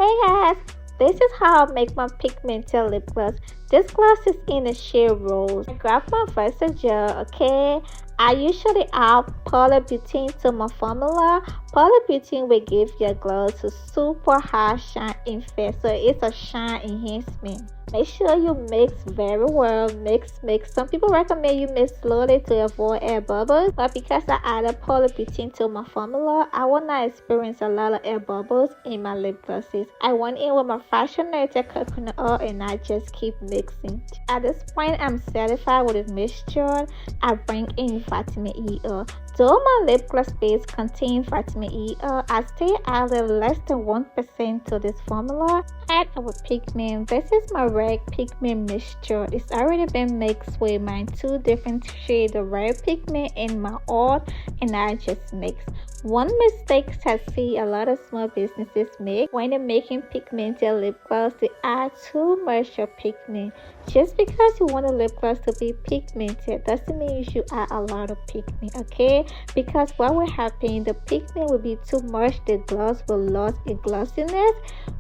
Hey guys, this is how I make my pigmented lip gloss. This gloss is in the shade Rose. I grabbed my Versa gel, okay? I usually add polybutene to my formula. Polybutene will give your gloss a super high shine effect, so it's a shine enhancement. Make sure you mix very well. Mix. Some people recommend you mix slowly to avoid air bubbles, but because I added polybutene to my formula, I will not experience a lot of air bubbles in my lip glosses. I went in with my fractionated coconut oil and I just keep mixing. At this point, I'm satisfied with the mixture. I bring in vitamin E oil. Though my lip gloss base contains vitamin E oil, I still added less than 1% to this formula. Add our pigment. This is my red pigment mixture. It's already been mixed with my two different shades of red pigment and my oil, and I just mix. One mistake I see a lot of small businesses make when they're making pigmented lip gloss, they add too much of pigment. Just because you want a lip gloss to be pigmented doesn't mean you should add a lot of pigment, okay? Because what will happen, the pigment will be too much, the gloss will lose its glossiness,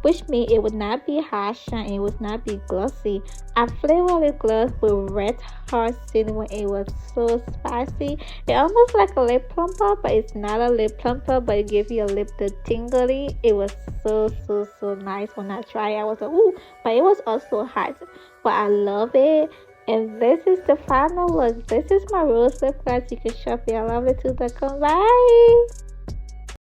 which means it would not be high shine, it would not be glossy. I flavored the gloss with red hot cinnamon. It was so spicy. It's almost like a lip plumper, but it's not a lip plumper, but it gives your lip the tingly. It was so nice. When I tried it, I was like, ooh, but it was also hot, but I love it. And this is the final look. This is my rose lip gloss. You can shop it at lovelytoo.com. Bye.